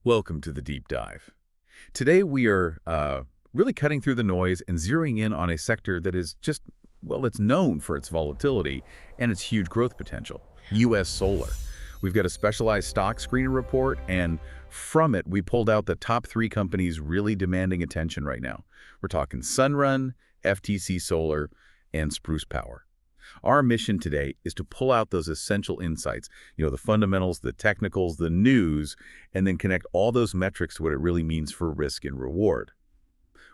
Welcome to the deep dive. Today we are really cutting through the noise and zeroing in on a sector that is just, well, it's known for its volatility and its huge growth potential, U.S. solar. We've got a specialized stock screener report, and from it we pulled out the top 3 companies really demanding attention right now. We're talking Sunrun, FTC Solar, and Spruce Power. Our mission today is to pull out those essential insights, the fundamentals, the technicals, the news, and then connect all those metrics to what it really means for risk and reward.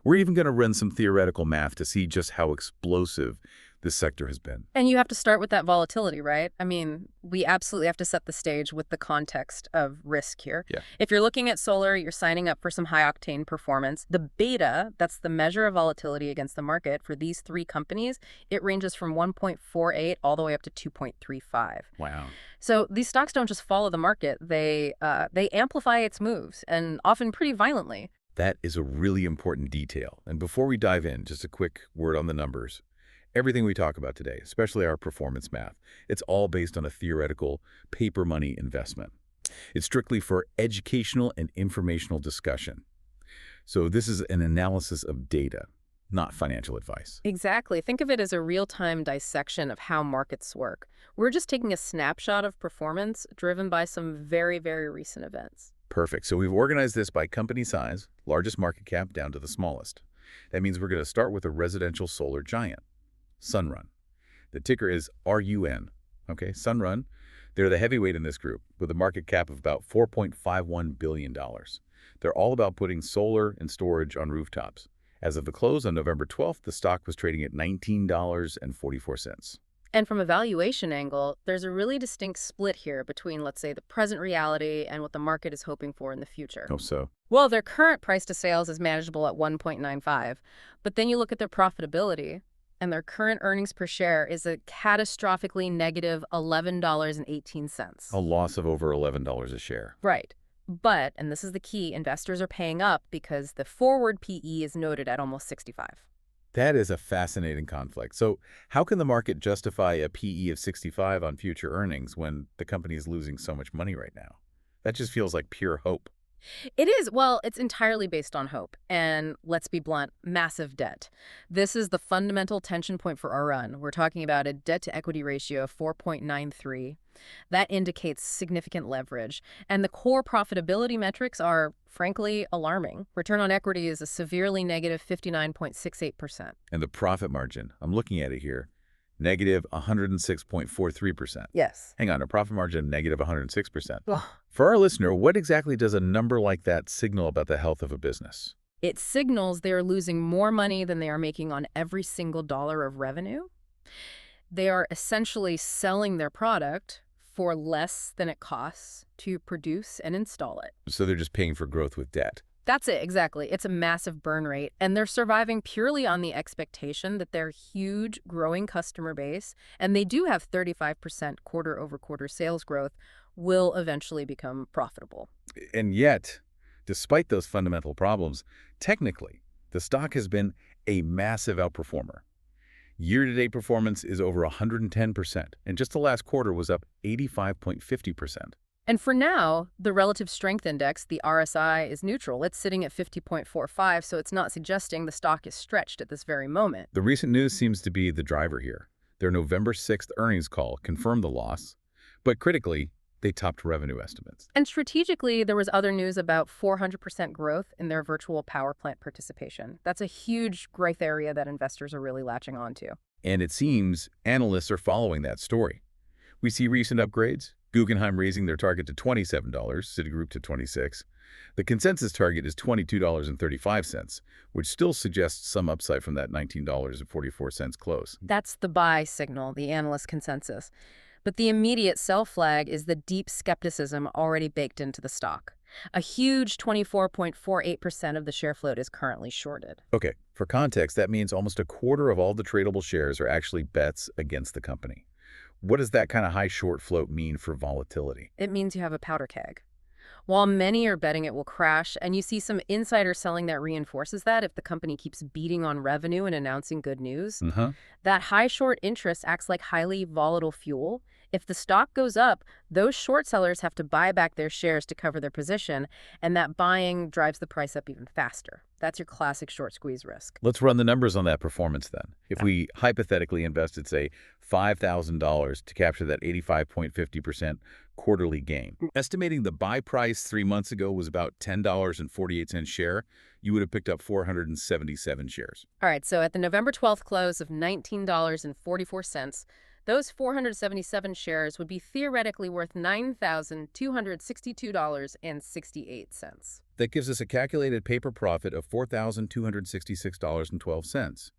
We're even going to run some theoretical math to see just how explosive this sector has been. And you have to start with that volatility, right? I mean, we absolutely have to set the stage with the context of risk here. Yeah. If you're looking at solar, you're signing up for some high-octane performance. The beta, that's the measure of volatility against the market for these 3 companies, it ranges from 1.48 all the way up to 2.35. Wow. So these stocks don't just follow the market. They amplify its moves, and often pretty violently. That is a really important detail. And before we dive in, just a quick word on the numbers. Everything we talk about today, especially our performance math, it's all based on a theoretical paper money investment. It's strictly for educational and informational discussion. So this is an analysis of data, not financial advice. Exactly. Think of it as a real-time dissection of how markets work. We're just taking a snapshot of performance driven by some very, very recent events. Perfect. So we've organized this by company size, largest market cap down to the smallest. That means we're going to start with a residential solar giant, Sunrun. The ticker is RUN. Okay, Sunrun, they're the heavyweight in this group with a market cap of about $4.51 billion. They're all about putting solar and storage on rooftops. As of the close on November 12th, the stock was trading at $19.44. And from a valuation angle, there's a really distinct split here between, let's say, the present reality and what the market is hoping for in the future. Oh, so? Well, their current price to sales is manageable at 1.95, but then you look at their profitability, and their current earnings per share is a catastrophically negative $11.18. A loss of over $11 a share. Right. But, and this is the key, investors are paying up because the forward PE is noted at almost 65. That is a fascinating conflict. So how can the market justify a PE of 65 on future earnings when the company is losing so much money right now? That just feels like pure hope. It is. Well, it's entirely based on hope. And let's be blunt, massive debt. This is the fundamental tension point for our run. We're talking about a debt-to-equity ratio of 4.93. That indicates significant leverage. And the core profitability metrics are, frankly, alarming. Return on equity is a severely negative 59.68%. And the profit margin, I'm looking at it here, negative 106.43%. Yes. Hang on, a profit margin of negative 106%. Ugh. For our listener, what exactly does a number like that signal about the health of a business? It signals they are losing more money than they are making on every single dollar of revenue. They are essentially selling their product for less than it costs to produce and install it. So they're just paying for growth with debt. That's it, exactly. It's a massive burn rate, and they're surviving purely on the expectation that their huge growing customer base, and they do have 35% quarter-over-quarter sales growth, will eventually become profitable. And yet, despite those fundamental problems, technically, the stock has been a massive outperformer. Year-to-date performance is over 110%, and just the last quarter was up 85.50%. And for now, the Relative Strength Index, the RSI, is neutral. It's sitting at 50.45, so it's not suggesting the stock is stretched at this very moment. The recent news seems to be the driver here. Their November 6th earnings call confirmed the loss, but critically, they topped revenue estimates. And strategically, there was other news about 400% growth in their virtual power plant participation. That's a huge growth area that investors are really latching onto. And it seems analysts are following that story. We see recent upgrades. Guggenheim raising their target to $27, Citigroup to $26. The consensus target is $22.35, which still suggests some upside from that $19.44 close. That's the buy signal, the analyst consensus. But the immediate sell flag is the deep skepticism already baked into the stock. A huge 24.48% of the share float is currently shorted. Okay, for context, that means almost a quarter of all the tradable shares are actually bets against the company. What does that kind of high short float mean for volatility? It means you have a powder keg. While many are betting it will crash, and you see some insider selling that reinforces that if the company keeps beating on revenue and announcing good news, that high short interest acts like highly volatile fuel. If the stock goes up, those short sellers have to buy back their shares to cover their position, and that buying drives the price up even faster. That's your classic short squeeze risk. Let's run the numbers on that performance then. If we hypothetically invested, say, $5,000 to capture that 85.50% quarterly gain, estimating the buy price 3 months ago was about $10.48 share, you would have picked up 477 shares. All right, so at the November 12th close of $19.44, those 477 shares would be theoretically worth $9,262.68. That gives us a calculated paper profit of $4,266.12.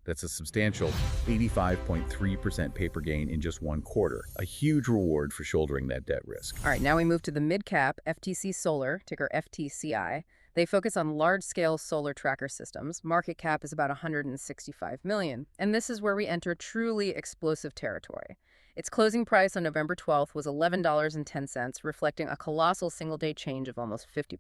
That's a substantial 85.3% paper gain in just 1 quarter, a huge reward for shouldering that debt risk. All right, now we move to the mid-cap FTC Solar, ticker FTCI. They focus on large-scale solar tracker systems. Market cap is about $165 million, and this is where we enter truly explosive territory. Its closing price on November 12th was $11.10, reflecting a colossal single-day change of almost 50%.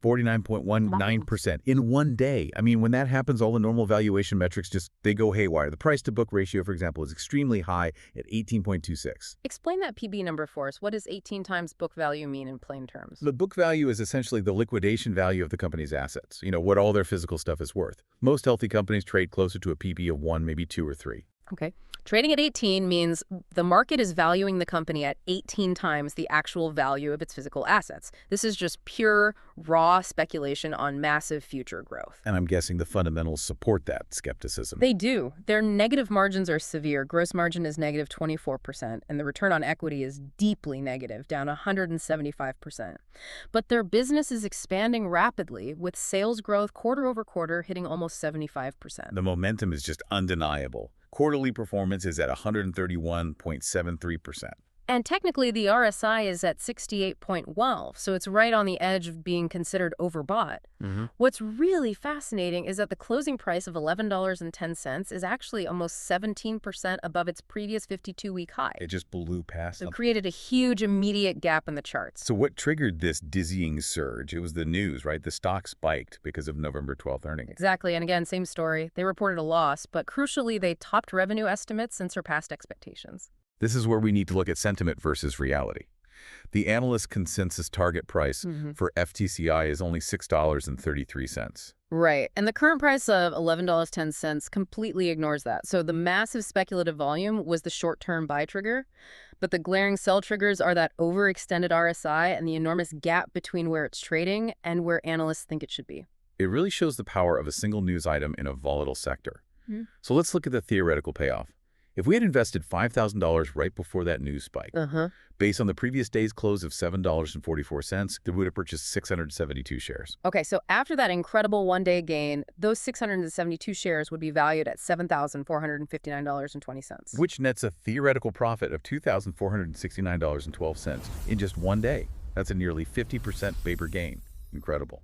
49.19% in 1 day. I mean, when that happens, all the normal valuation metrics they go haywire. The price-to-book ratio, for example, is extremely high at 18.26. Explain that PB number for us. What does 18 times book value mean in plain terms? The book value is essentially the liquidation value of the company's assets, what all their physical stuff is worth. Most healthy companies trade closer to a PB of 1, maybe 2 or 3. Okay. Trading at 18 means the market is valuing the company at 18 times the actual value of its physical assets. This is just pure, raw speculation on massive future growth. And I'm guessing the fundamentals support that skepticism. They do. Their negative margins are severe. Gross margin is negative 24%, and the return on equity is deeply negative, down 175%. But their business is expanding rapidly, with sales growth quarter over quarter hitting almost 75%. The momentum is just undeniable. Quarterly performance is at 131.73%. And technically, the RSI is at 68.12, so it's right on the edge of being considered overbought. What's really fascinating is that the closing price of $11.10 is actually almost 17% above its previous 52-week high. It just blew past. So it created a huge immediate gap in the charts. So what triggered this dizzying surge? It was the news, right? The stock spiked because of November 12th earnings. Exactly, and again, same story. They reported a loss, but crucially, they topped revenue estimates and surpassed expectations. This is where we need to look at sentiment versus reality. The analyst consensus target price for FTCI is only $6.33. Right, and the current price of $11.10 completely ignores that. So the massive speculative volume was the short-term buy trigger, but the glaring sell triggers are that overextended RSI and the enormous gap between where it's trading and where analysts think it should be. It really shows the power of a single news item in a volatile sector. So let's look at the theoretical payoff. If we had invested $5,000 right before that news spike, based on the previous day's close of $7.44, we would have purchased 672 shares. Okay, so after that incredible one-day gain, those 672 shares would be valued at $7,459.20. Which nets a theoretical profit of $2,469.12 in just 1 day. That's a nearly 50% paper gain. Incredible.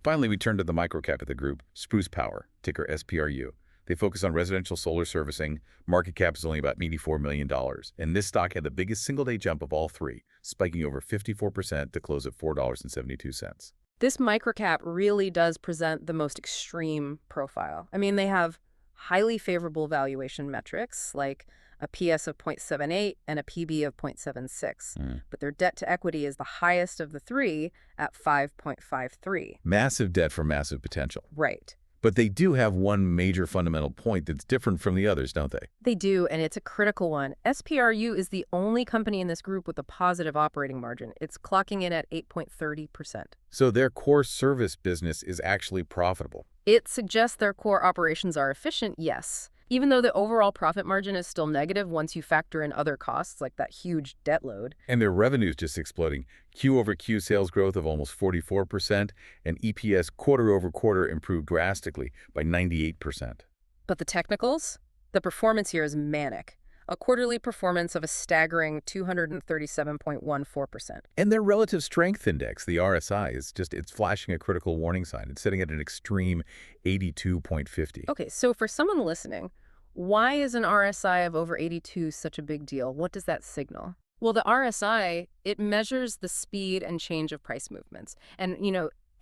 Finally, we turn to the microcap of the group, Spruce Power, ticker SPRU. They focus on residential solar servicing. Market cap is only about $84 million. And this stock had the biggest single-day jump of all three, spiking over 54% to close at $4.72. This microcap really does present the most extreme profile. I mean, they have highly favorable valuation metrics, like a PS of 0.78 and a PB of 0.76. But their debt to equity is the highest of the three at 5.53. Massive debt for massive potential. Right. But they do have one major fundamental point that's different from the others, don't they? They do, and it's a critical one. SPRU is the only company in this group with a positive operating margin. It's clocking in at 8.30%. So their core service business is actually profitable. It suggests their core operations are efficient, yes. Even though the overall profit margin is still negative once you factor in other costs, like that huge debt load. And their revenue is just exploding. Q-over-Q sales growth of almost 44%, and EPS quarter-over-quarter improved drastically by 98%. But the technicals? The performance here is manic. A quarterly performance of a staggering 237.14%. And their relative strength index, the RSI, it's flashing a critical warning sign. It's sitting at an extreme 82.50. Okay, so for someone listening, why is an RSI of over 82 such a big deal? What does that signal? Well, the RSI, it measures the speed and change of price movements. And,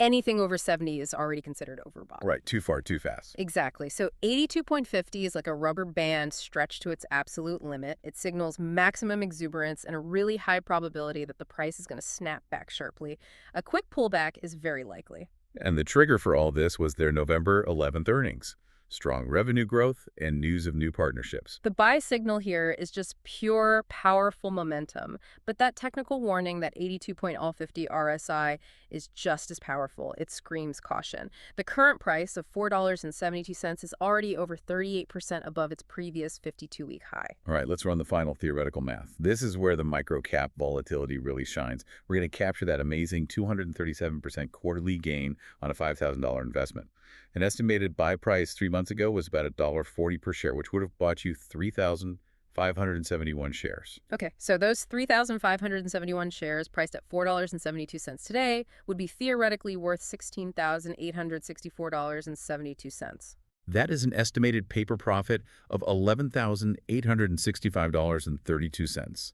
Anything over 70 is already considered overbought. Right, too far, too fast. Exactly. So 82.50 is like a rubber band stretched to its absolute limit. It signals maximum exuberance and a really high probability that the price is going to snap back sharply. A quick pullback is very likely. And the trigger for all this was their November 11th earnings. Strong revenue growth and news of new partnerships. The buy signal here is just pure, powerful momentum, but that technical warning, that 82.50 RSI, is just as powerful. It screams caution. The current price of $4.72 is already over 38% above its previous 52-week high. All right, let's run the final theoretical math. This is where the micro-cap volatility really shines. We're going to capture that amazing 237% quarterly gain on a $5,000 investment. An estimated buy price 3 months ago was about $1.40 per share, which would have bought you 3,571 shares. Okay, so those 3,571 shares priced at $4.72 today would be theoretically worth $16,864.72. That is an estimated paper profit of $11,865.32,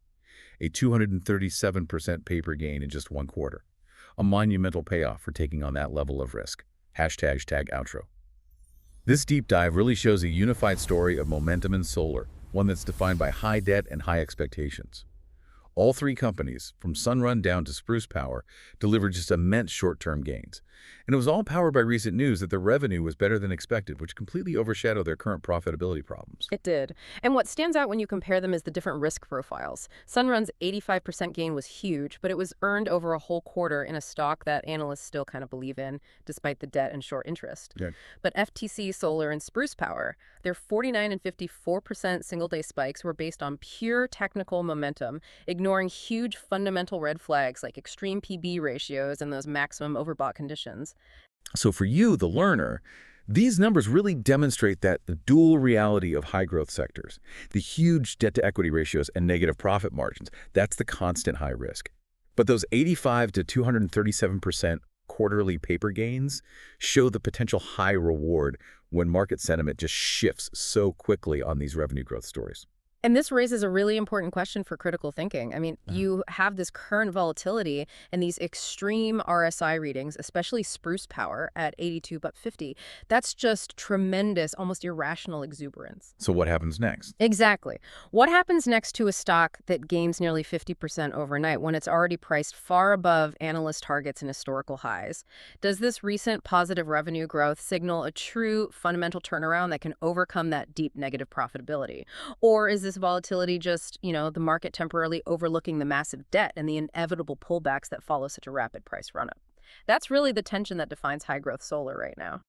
a 237% paper gain in just 1 quarter. A monumental payoff for taking on that level of risk. #outro. This deep dive really shows a unified story of momentum in solar, one that's defined by high debt and high expectations. All 3 companies, from Sunrun down to Spruce Power, delivered just immense short-term gains. And it was all powered by recent news that their revenue was better than expected, which completely overshadowed their current profitability problems. It did. And what stands out when you compare them is the different risk profiles. Sunrun's 85% gain was huge, but it was earned over a whole quarter in a stock that analysts still kind of believe in, despite the debt and short interest. Yeah. But FTC Solar and Spruce Power, their 49 and 54% single-day spikes were based on pure technical momentum, ignoring huge fundamental red flags like extreme PB ratios and those maximum overbought conditions. So for you, the learner, these numbers really demonstrate that the dual reality of high-growth sectors, the huge debt-to-equity ratios and negative profit margins, that's the constant high risk. But those 85 to 237% quarterly paper gains show the potential high reward when market sentiment just shifts so quickly on these revenue growth stories. And this raises a really important question for critical thinking. I mean, you have this current volatility and these extreme RSI readings, especially Spruce Power at 82.50. That's just tremendous, almost irrational exuberance. So what happens next? Exactly. What happens next to a stock that gains nearly 50% overnight when it's already priced far above analyst targets and historical highs? Does this recent positive revenue growth signal a true fundamental turnaround that can overcome that deep negative profitability? Or is this volatility just, the market temporarily overlooking the massive debt and the inevitable pullbacks that follow such a rapid price run-up? That's really the tension that defines high-growth solar right now.